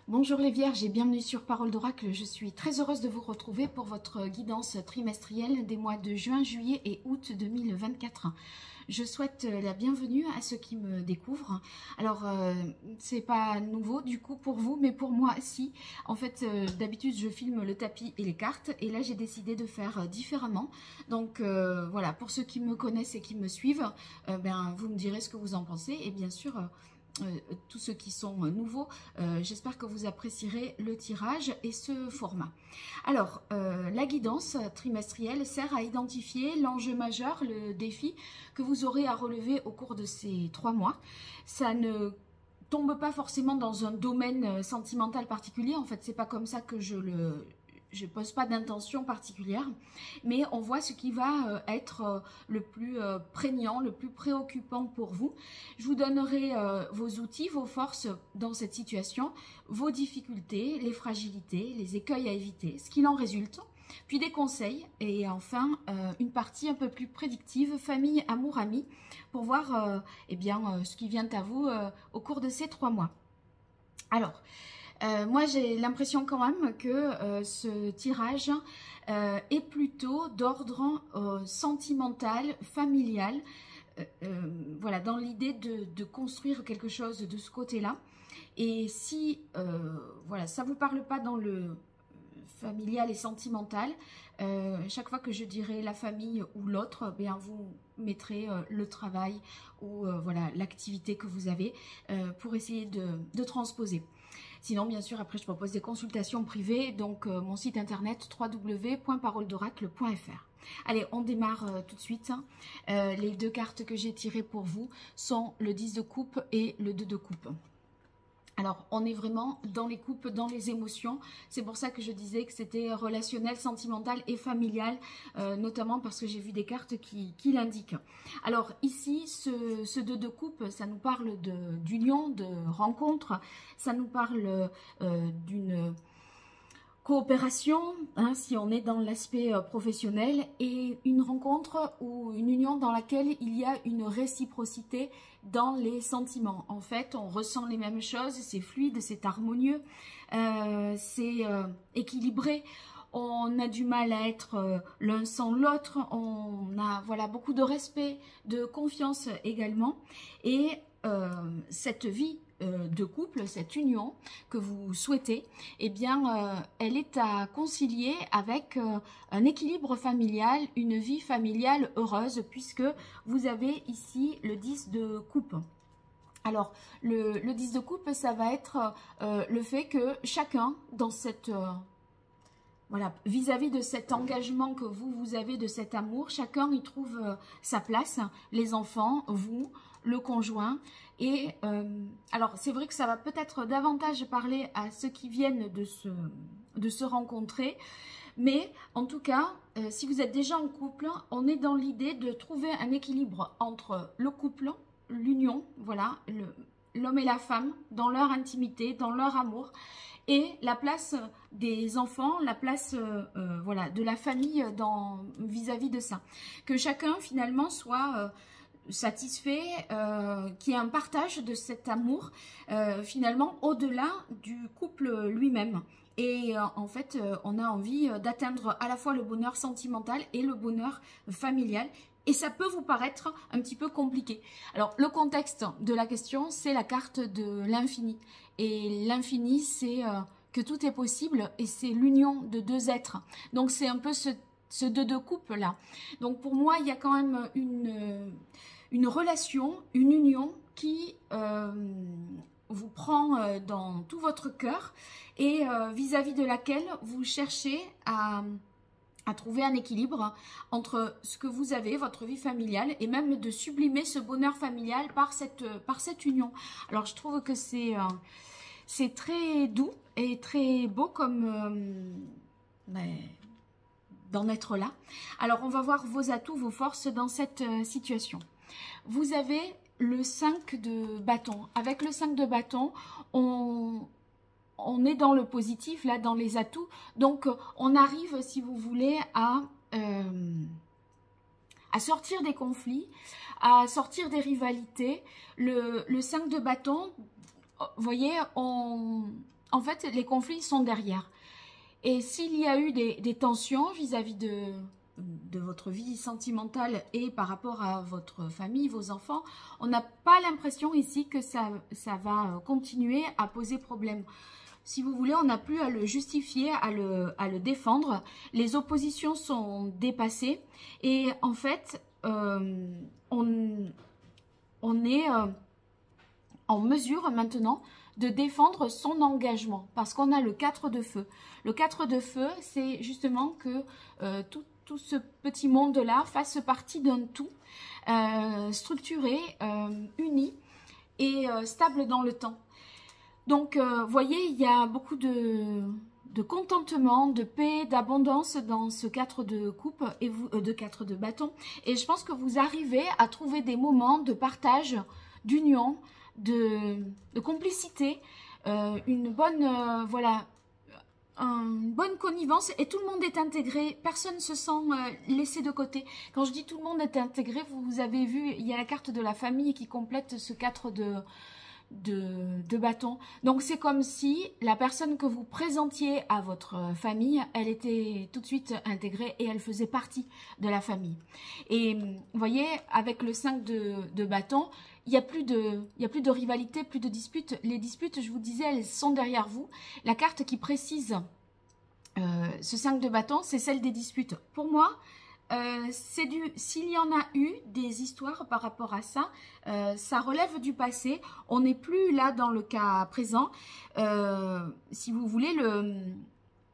Bonjour les Vierges et bienvenue sur Parole d'Oracle. Je suis très heureuse de vous retrouver pour votre guidance trimestrielle des mois de juin, juillet et août 2024. Je souhaite la bienvenue à ceux qui me découvrent. Alors, c'est pas nouveau du coup pour vous, mais pour moi, si. En fait, d'habitude, je filme le tapis et les cartes, et là, j'ai décidé de faire différemment. Donc, voilà, pour ceux qui me connaissent et qui me suivent, vous me direz ce que vous en pensez, et bien sûr... tous ceux qui sont nouveaux, j'espère que vous apprécierez le tirage et ce format. Alors, la guidance trimestrielle sert à identifier l'enjeu majeur, le défi que vous aurez à relever au cours de ces 3 mois. Ça ne tombe pas forcément dans un domaine sentimental particulier, en fait, c'est pas comme ça que je pose pas d'intention particulière, mais on voit ce qui va être le plus prégnant, le plus préoccupant pour vous. Je vous donnerai vos outils, vos forces dans cette situation, vos difficultés, les fragilités, les écueils à éviter, ce qu'il en résulte, puis des conseils et enfin une partie un peu plus prédictive, famille, amour, amis, pour voir ce qui vient à vous au cours de ces 3 mois. Alors, moi, j'ai l'impression quand même que ce tirage est plutôt d'ordre sentimental, familial, voilà, dans l'idée de construire quelque chose de ce côté-là. Et si voilà, ça ne vous parle pas dans le familial et sentimental, chaque fois que je dirai la famille ou l'autre, vous mettrez le travail ou voilà, l'activité que vous avez pour essayer de transposer. Sinon, bien sûr, après, je propose des consultations privées, donc mon site internet www.paroledoracle.fr. Allez, on démarre tout de suite. Les 2 cartes que j'ai tirées pour vous sont le 10 de coupe et le 2 de coupe. Alors, on est vraiment dans les coupes, dans les émotions. C'est pour ça que je disais que c'était relationnel, sentimental et familial, notamment parce que j'ai vu des cartes qui l'indiquent. Alors ici, ce 2 de coupe, ça nous parle d'union, de rencontre, ça nous parle d'une coopération, hein, si on est dans l'aspect professionnel, et une rencontre ou une union dans laquelle il y a une réciprocité dans les sentiments. En fait, on ressent les mêmes choses, c'est fluide, c'est harmonieux, c'est équilibré. On a du mal à être l'un sans l'autre, on a voilà, beaucoup de respect, de confiance également, et cette vie de couple, cette union que vous souhaitez, eh bien, elle est à concilier avec un équilibre familial, une vie familiale heureuse, puisque vous avez ici le 10 de coupe. Alors, le 10 de coupe, ça va être le fait que chacun, dans cette... voilà, vis-à-vis de cet engagement que vous avez, de cet amour, chacun y trouve sa place, les enfants, vous, le conjoint. Et alors, c'est vrai que ça va peut-être davantage parler à ceux qui viennent de se rencontrer, mais en tout cas, si vous êtes déjà en couple, on est dans l'idée de trouver un équilibre entre le couple, l'union, voilà, l'homme et la femme, dans leur intimité, dans leur amour, et la place des enfants, la place voilà, de la famille vis-à-vis de ça. Que chacun finalement soit satisfait, qu'il y ait un partage de cet amour finalement au-delà du couple lui-même. Et en fait, on a envie d'atteindre à la fois le bonheur sentimental et le bonheur familial. Et ça peut vous paraître un petit peu compliqué. Alors, le contexte de la question, c'est la carte de l'infini. Et l'infini, c'est que tout est possible et c'est l'union de 2 êtres. Donc, c'est un peu ce 2 de coupe là. Donc, pour moi, il y a quand même une relation, une union qui vous prend dans tout votre cœur et vis-à-vis de laquelle vous cherchez à trouver un équilibre entre ce que vous avez, votre vie familiale, et même de sublimer ce bonheur familial par cette union. Alors, je trouve que c'est très doux et très beau comme d'en être là. Alors, on va voir vos atouts, vos forces dans cette situation. Vous avez le 5 de bâton. Avec le 5 de bâton, on est dans le positif, là, dans les atouts. Donc, on arrive, si vous voulez, à sortir des conflits, à sortir des rivalités. Le 5 de bâton, vous voyez, on en fait, les conflits sont derrière. Et s'il y a eu des tensions vis-à-vis de votre vie sentimentale et par rapport à votre famille, vos enfants, on n'a pas l'impression ici que ça va continuer à poser problème. Si vous voulez, on n'a plus à le justifier, à le défendre. Les oppositions sont dépassées et en fait, on est en mesure maintenant de défendre son engagement parce qu'on a le 4 de feu. Le 4 de feu, c'est justement que tout ce petit monde-là fasse partie d'un tout structuré, uni et stable dans le temps. Donc, voyez, il y a beaucoup de contentement, de paix, d'abondance dans ce 4 de coupe et de 4 de bâton. Et je pense que vous arrivez à trouver des moments de partage, d'union, de complicité, une bonne, voilà, une bonne connivence et tout le monde est intégré, personne ne se sent laissé de côté. Quand je dis tout le monde est intégré, vous avez vu, il y a la carte de la famille qui complète ce 4 de bâton. Donc c'est comme si la personne que vous présentiez à votre famille, elle était tout de suite intégrée et elle faisait partie de la famille. Et vous voyez, avec le 5 de bâton, il n'y a plus de rivalité, plus de disputes. Les disputes, je vous disais, elles sont derrière vous. La carte qui précise ce 5 de bâton, c'est celle des disputes. Pour moi, s'il y en a eu des histoires par rapport à ça, ça relève du passé. On n'est plus là dans le cas présent. Si vous voulez,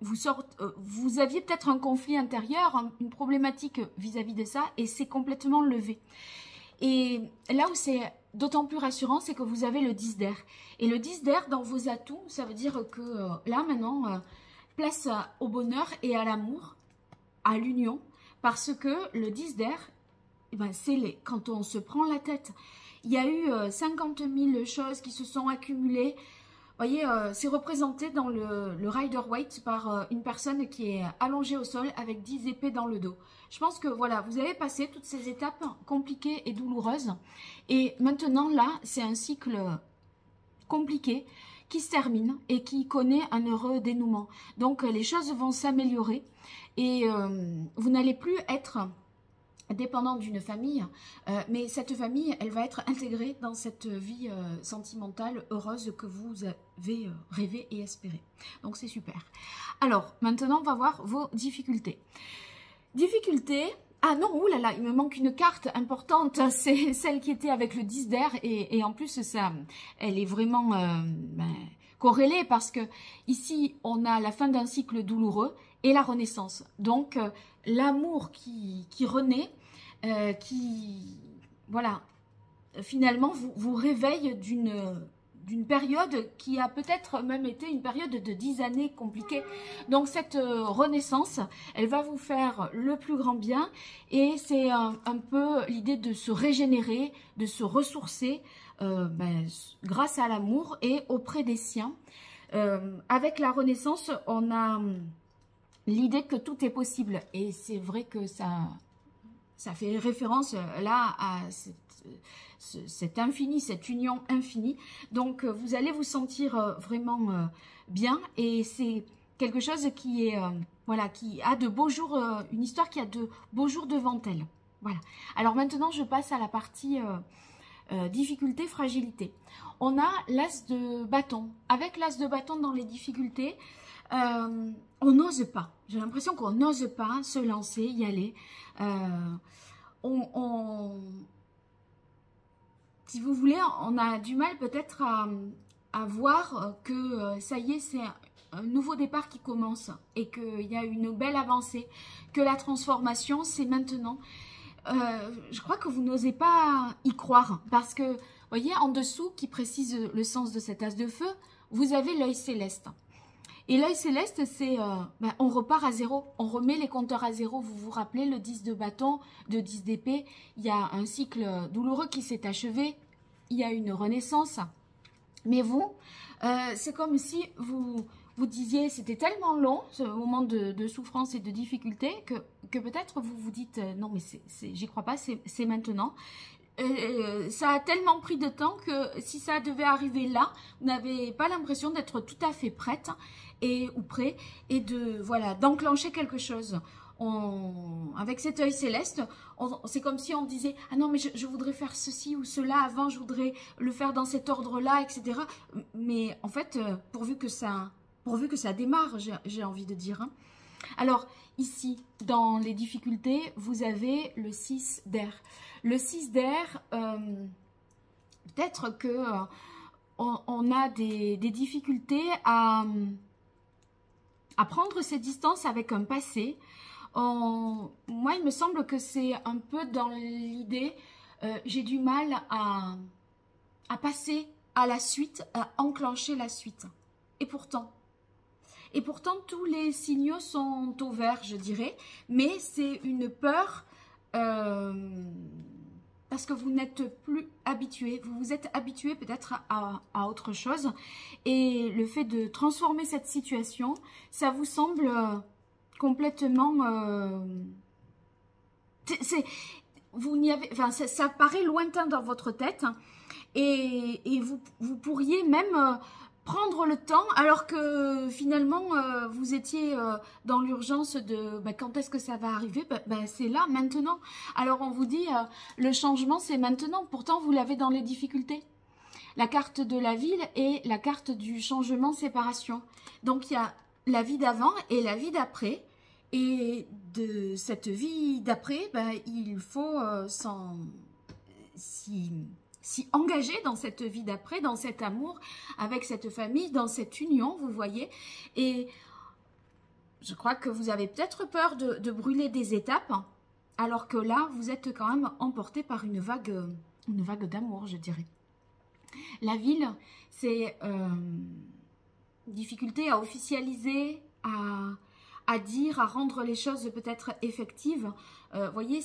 vous aviez peut-être un conflit intérieur, une problématique vis-à-vis de ça, et c'est complètement levé. Et là où c'est d'autant plus rassurant, c'est que vous avez le 10 d'air. Et le 10 d'air, dans vos atouts, ça veut dire que là, maintenant, place au bonheur et à l'amour, à l'union, parce que le 10 d'air, eh ben, c'est quand on se prend la tête. Il y a eu 50 000 choses qui se sont accumulées. Vous voyez, c'est représenté dans le Rider-Waite par une personne qui est allongée au sol avec 10 épées dans le dos. Je pense que voilà, vous avez passé toutes ces étapes compliquées et douloureuses. Et maintenant, là, c'est un cycle compliqué qui se termine et qui connaît un heureux dénouement. Donc, les choses vont s'améliorer et vous n'allez plus être dépendant d'une famille, mais cette famille, elle va être intégrée dans cette vie sentimentale heureuse que vous avez rêvé et espéré. Donc c'est super. Alors, maintenant, on va voir vos difficultés. Difficultés, ah non, oulala, il me manque une carte importante, c'est celle qui était avec le 10 d'air, et en plus, ça, elle est vraiment corrélée, parce que ici, on a la fin d'un cycle douloureux et la renaissance. Donc, l'amour qui renaît, voilà, finalement vous réveille d'une période qui a peut-être même été une période de 10 années compliquée. Donc cette renaissance, elle va vous faire le plus grand bien et c'est un peu l'idée de se régénérer, de se ressourcer grâce à l'amour et auprès des siens. Avec la renaissance, on a l'idée que tout est possible et c'est vrai que ça fait référence là à cet infini, cette union infinie. Donc, vous allez vous sentir vraiment bien et c'est quelque chose qui est, voilà, qui a de beaux jours, une histoire qui a de beaux jours devant elle. Voilà. Alors maintenant, je passe à la partie difficulté, fragilité. On a l'as de bâton. Avec l'as de bâton dans les difficultés, on n'ose pas. J'ai l'impression qu'on n'ose pas se lancer, y aller. Si vous voulez, on a du mal peut-être à voir que ça y est, c'est un nouveau départ qui commence et qu'il y a une belle avancée, que la transformation, c'est maintenant. Je crois que vous n'osez pas y croire parce que, vous voyez, en dessous, qui précise le sens de cet as de feu, vous avez l'œil céleste. Et l'œil céleste, c'est, on repart à zéro, on remet les compteurs à zéro. Vous vous rappelez le 10 de bâton, de 10 d'épée, il y a un cycle douloureux qui s'est achevé, il y a une renaissance. Mais vous, c'est comme si vous disiez, c'était tellement long, ce moment de souffrance et de difficulté, que peut-être vous vous dites, non mais j'y crois pas, c'est maintenant. ça a tellement pris de temps que si ça devait arriver là, vous n'avez pas l'impression d'être tout à fait prête ou prêt et de voilà d'enclencher quelque chose. Avec cet œil céleste, c'est comme si on disait « Ah non, mais je voudrais faire ceci ou cela avant, je voudrais le faire dans cet ordre-là, etc. » Mais en fait, pourvu que ça démarre, j'ai envie de dire. Hein. Alors, ici, dans les difficultés, vous avez le 6 d'air. Le 6 d'air, peut-être que on a des difficultés à prendre ses distances avec un passé. Moi, il me semble que c'est un peu dans l'idée, j'ai du mal à passer à la suite, à enclencher la suite. Et pourtant, tous les signaux sont au vert, je dirais, mais c'est une peur parce que vous n'êtes plus habitué, vous vous êtes habitué peut-être à autre chose, et le fait de transformer cette situation, ça vous semble complètement... vous n'y avez, enfin, ça paraît lointain dans votre tête, hein, et vous pourriez même... prendre le temps alors que finalement vous étiez dans l'urgence de quand est-ce que ça va arriver, c'est là, maintenant. Alors on vous dit le changement c'est maintenant, pourtant vous l'avez dans les difficultés. La carte de la ville et la carte du changement séparation. Donc il y a la vie d'avant et la vie d'après, et de cette vie d'après il faut s'y engager dans cette vie d'après, dans cet amour, avec cette famille, dans cette union, vous voyez. Et je crois que vous avez peut-être peur de brûler des étapes, alors que là, vous êtes quand même emporté par une vague d'amour, je dirais. La ville, c'est difficulté à officialiser, à dire, à rendre les choses peut-être effectives. Vous voyez,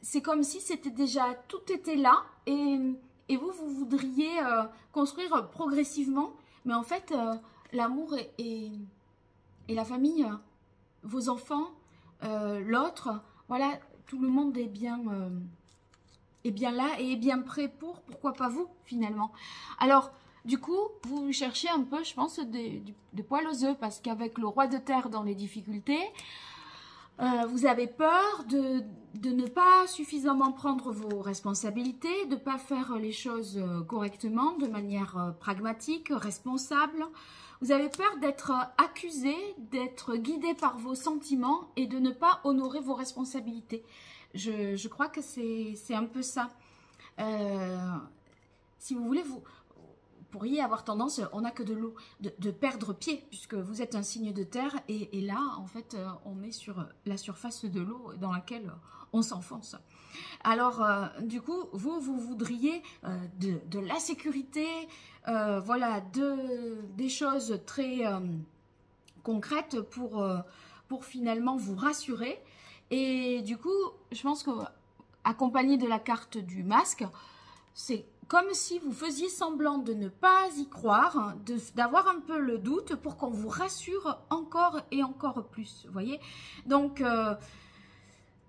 c'est comme si c'était déjà, tout était là, et vous voudriez construire progressivement, mais en fait, l'amour et la famille, vos enfants, l'autre, voilà, tout le monde est bien là et est bien prêt pourquoi pas vous, finalement. Alors, du coup, vous cherchez un peu, je pense, des poils aux œufs, parce qu'avec le roi de terre dans les difficultés, vous avez peur de ne pas suffisamment prendre vos responsabilités, de ne pas faire les choses correctement, de manière pragmatique, responsable. Vous avez peur d'être accusé, d'être guidé par vos sentiments et de ne pas honorer vos responsabilités. Je crois que c'est un peu ça. Si vous voulez, vous pourriez avoir tendance, on n'a que de l'eau, de perdre pied, puisque vous êtes un signe de terre, et là, en fait, on est sur la surface de l'eau dans laquelle on s'enfonce. Alors, du coup, vous voudriez de la sécurité, voilà, des choses très concrètes pour finalement vous rassurer. Et du coup, je pense que accompagné de la carte du masque, c'est comme si vous faisiez semblant de ne pas y croire, d'avoir un peu le doute pour qu'on vous rassure encore et encore plus, vous voyez. Donc,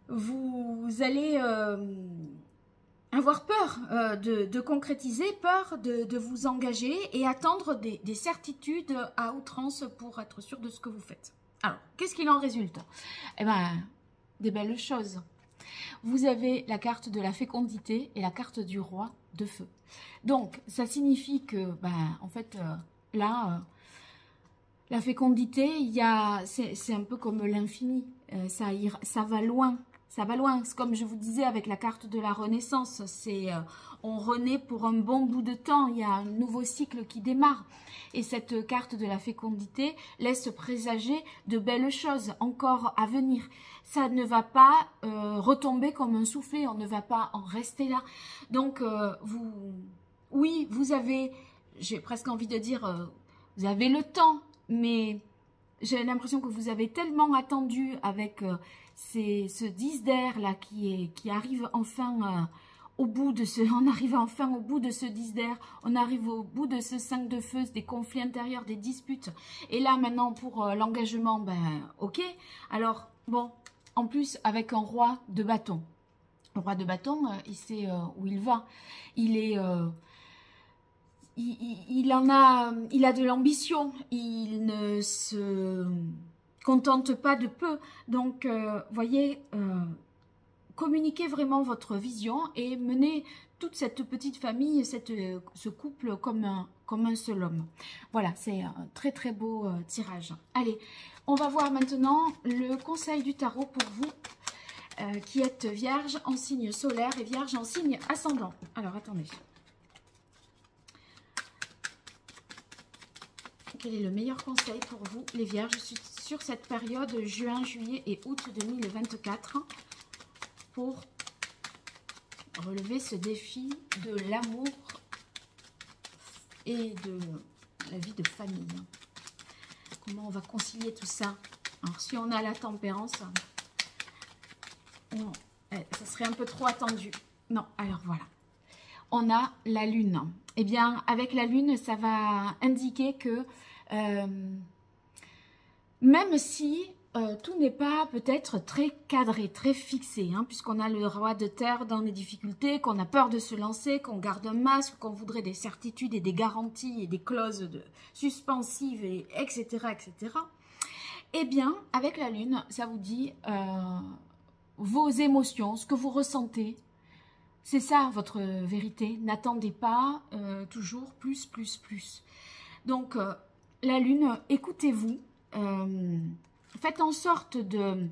vous allez avoir peur de concrétiser, peur de vous engager et attendre des certitudes à outrance pour être sûr de ce que vous faites. Alors, qu'est-ce qu'il en résulte? Eh bien, des belles choses. Vous avez la carte de la fécondité et la carte du roi de feu. Donc, ça signifie que, en fait, là, la fécondité, c'est un peu comme l'infini. Ça va loin. Ça va loin. Comme je vous disais avec la carte de la renaissance, on renaît pour un bon bout de temps. Il y a un nouveau cycle qui démarre. Et cette carte de la fécondité laisse présager de belles choses encore à venir. Ça ne va pas retomber comme un soufflet. On ne va pas en rester là. Donc, oui, vous avez, j'ai presque envie de dire, vous avez le temps, mais j'ai l'impression que vous avez tellement attendu avec ce 10 d'air là qui arrive enfin au bout de ce, on arrive enfin au bout de ce 10 d'air, on arrive au bout de ce 5 de feu, des conflits intérieurs, des disputes. Et là maintenant pour l'engagement, ok. Alors bon, en plus avec un roi de bâton. Le roi de bâton, il sait où il va. Il est... il a de l'ambition. Il ne se contente pas de peu. Donc, voyez, communiquez vraiment votre vision et menez toute cette petite famille, ce couple comme un seul homme. Voilà, c'est un très très beau tirage. Allez, on va voir maintenant le conseil du tarot pour vous qui êtes vierge en signe solaire et vierge en signe ascendant. Alors, attendez. Quel est le meilleur conseil pour vous, les vierges, sur cette période juin, juillet et août 2024 pour relever ce défi de l'amour et de la vie de famille? Comment on va concilier tout ça? Alors, si on a la tempérance, ça serait un peu trop attendu. Non, alors voilà. On a la lune. Eh bien, avec la lune, ça va indiquer que même si tout n'est pas peut-être très cadré, très fixé, hein, puisqu'on a le roi de terre dans les difficultés, qu'on a peur de se lancer, qu'on garde un masque, qu'on voudrait des certitudes et des garanties et des clauses suspensives, etc., etc. Eh bien, avec la lune, ça vous dit vos émotions, ce que vous ressentez. C'est ça votre vérité. N'attendez pas toujours plus, plus, plus. Donc, la lune, écoutez-vous. Faites en sorte de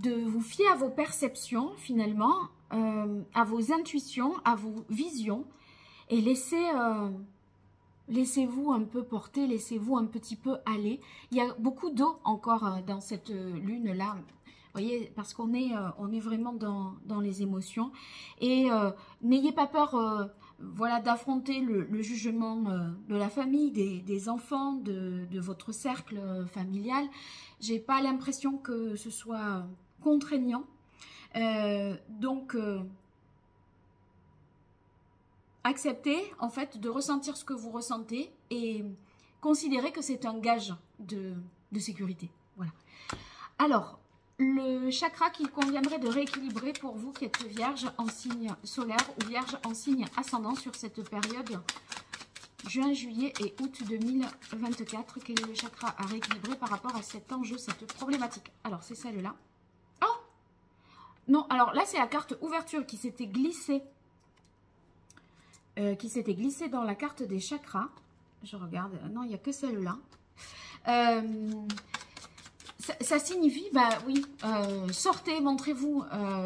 vous fier à vos perceptions, finalement, à vos intuitions, à vos visions. Et laissez-vous un peu porter, laissez-vous un petit peu aller. Il y a beaucoup d'eau encore dans cette lune-là. Vous voyez, parce qu'on est vraiment dans les émotions. Et n'ayez pas peur voilà, d'affronter le jugement de la famille, des enfants, de votre cercle familial. J'ai pas l'impression que ce soit contraignant. Donc, acceptez en fait de ressentir ce que vous ressentez et considérez que c'est un gage de sécurité. Voilà. Alors, le chakra qu'il conviendrait de rééquilibrer pour vous qui êtes vierge en signe solaire ou vierge en signe ascendant sur cette période juin, juillet et août 2024. Quel est le chakra à rééquilibrer par rapport à cet enjeu, cette problématique? Alors, c'est celle-là. Oh! Non, alors là, c'est la carte ouverture qui s'était glissée. Dans la carte des chakras. Je regarde. Non, il n'y a que celle-là. Ça signifie, bah oui, sortez, montrez-vous,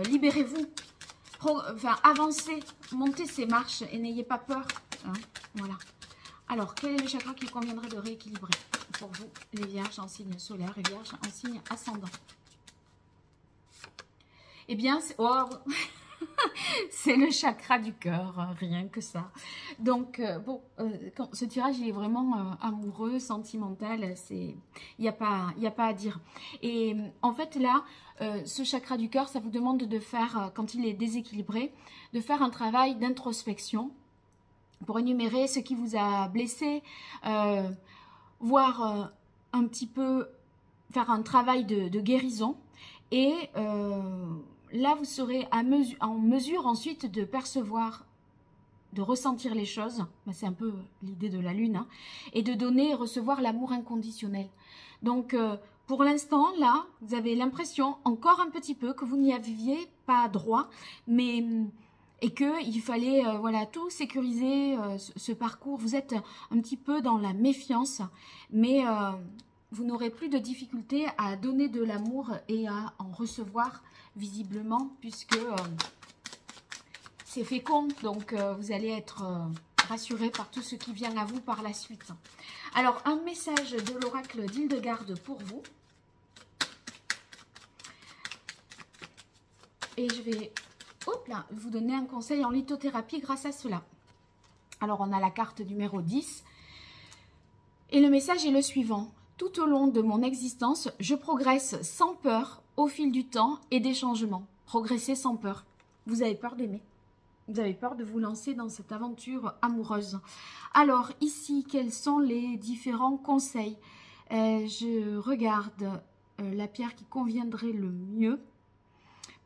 libérez-vous, avancez, montez ces marches et n'ayez pas peur. Hein, voilà. Alors, quel est le chakra qui conviendrait de rééquilibrer pour vous, les vierges en signe solaire et vierges en signe ascendant? Eh bien, c'est le chakra du cœur, rien que ça. Donc, bon, ce tirage, il est vraiment amoureux, sentimental, il n'y a pas à dire. Et en fait, là, ce chakra du cœur, ça vous demande de faire, quand il est déséquilibré, de faire un travail d'introspection pour énumérer ce qui vous a blessé, voir un petit peu, faire un travail de guérison et... là, vous serez en mesure ensuite de percevoir, de ressentir les choses. C'est un peu l'idée de la lune. Hein, et de donner et recevoir l'amour inconditionnel. Donc, pour l'instant, là, vous avez l'impression, encore un petit peu, que vous n'y aviez pas droit. Et qu'il fallait voilà, tout sécuriser, ce parcours. Vous êtes un petit peu dans la méfiance. Mais... vous n'aurez plus de difficulté à donner de l'amour et à en recevoir visiblement puisque c'est fécond. Donc, vous allez être rassuré par tout ce qui vient à vous par la suite. Alors, un message de l'oracle d'Hildegarde pour vous. Et je vais vous donner un conseil en lithothérapie grâce à cela. Alors, on a la carte numéro 10. Et le message est le suivant. Tout au long de mon existence, je progresse sans peur au fil du temps et des changements. Progresser sans peur. Vous avez peur d'aimer. Vous avez peur de vous lancer dans cette aventure amoureuse. Alors, ici, quels sont les différents conseils? Je regarde la pierre qui conviendrait le mieux.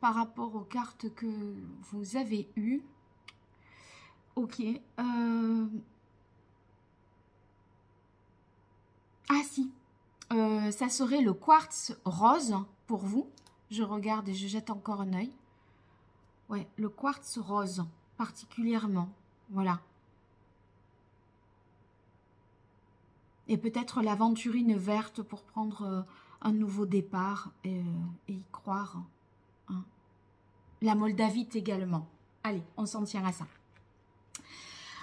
par rapport aux cartes que vous avez eues. Ok. Ah si. Ça serait le quartz rose pour vous. Je regarde et je jette encore un œil. Ouais, le quartz rose particulièrement. Voilà. Et peut-être l'aventurine verte pour prendre un nouveau départ et y croire. Hein. La moldavite également. Allez, on s'en tient à ça.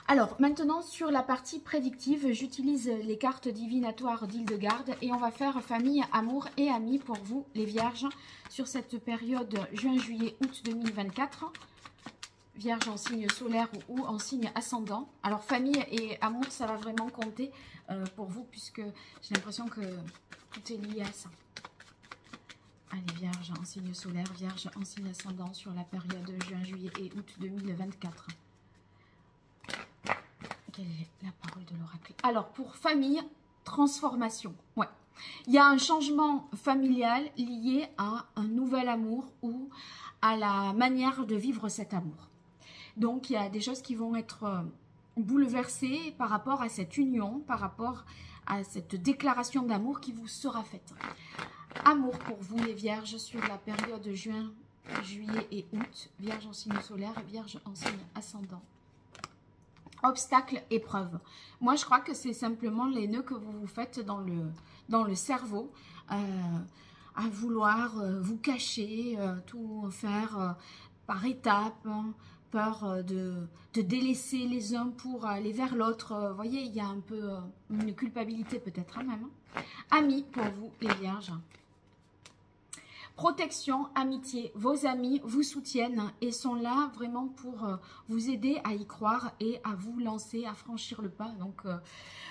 Alors, maintenant, sur la partie prédictive, j'utilise les cartes divinatoires d'Hildegarde et on va faire famille, amour et amis pour vous, les vierges, sur cette période juin, juillet, août 2024. Vierge en signe solaire ou en signe ascendant. Alors, famille et amour, ça va vraiment compter pour vous puisque j'ai l'impression que tout est lié à ça. Allez, Vierge en signe solaire, Vierge en signe ascendant sur la période juin, juillet et août 2024. Quelle est la parole de l'oracle? Alors, pour famille, transformation. Ouais. Il y a un changement familial lié à un nouvel amour ou à la manière de vivre cet amour. Donc, il y a des choses qui vont être bouleversées par rapport à cette union, par rapport à cette déclaration d'amour qui vous sera faite. Amour pour vous, les vierges, sur la période juin, juillet et août. Vierge en signe solaire et vierge en signe ascendant. Obstacle, épreuve. Moi, je crois que c'est simplement les nœuds que vous vous faites dans le cerveau à vouloir vous cacher, tout faire par étapes, hein, peur de délaisser les uns pour aller vers l'autre. Vous voyez, il y a un peu une culpabilité peut-être hein, même. Amis pour vous, les vierges. Protection, amitié, vos amis vous soutiennent et sont là vraiment pour vous aider à y croire et à vous lancer, à franchir le pas. Donc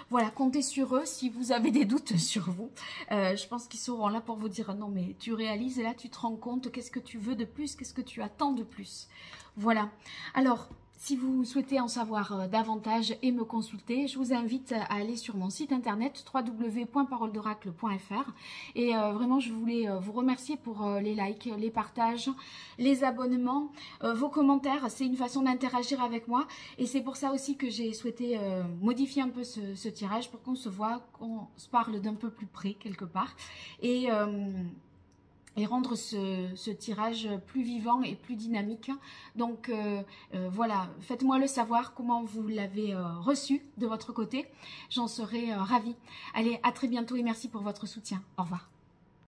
voilà, comptez sur eux si vous avez des doutes sur vous. Je pense qu'ils seront là pour vous dire non mais tu réalises et là tu te rends compte qu'est-ce que tu veux de plus, qu'est-ce que tu attends de plus. Voilà, alors si vous souhaitez en savoir davantage et me consulter, je vous invite à aller sur mon site internet www.paroledoracle.fr et vraiment je voulais vous remercier pour les likes, les partages, les abonnements, vos commentaires. C'est une façon d'interagir avec moi et c'est pour ça aussi que j'ai souhaité modifier un peu ce tirage pour qu'on se voit, qu'on se parle d'un peu plus près quelque part et rendre ce tirage plus vivant et plus dynamique. Donc voilà, faites-moi le savoir comment vous l'avez reçu de votre côté. J'en serai ravie. Allez, à très bientôt et merci pour votre soutien. Au revoir.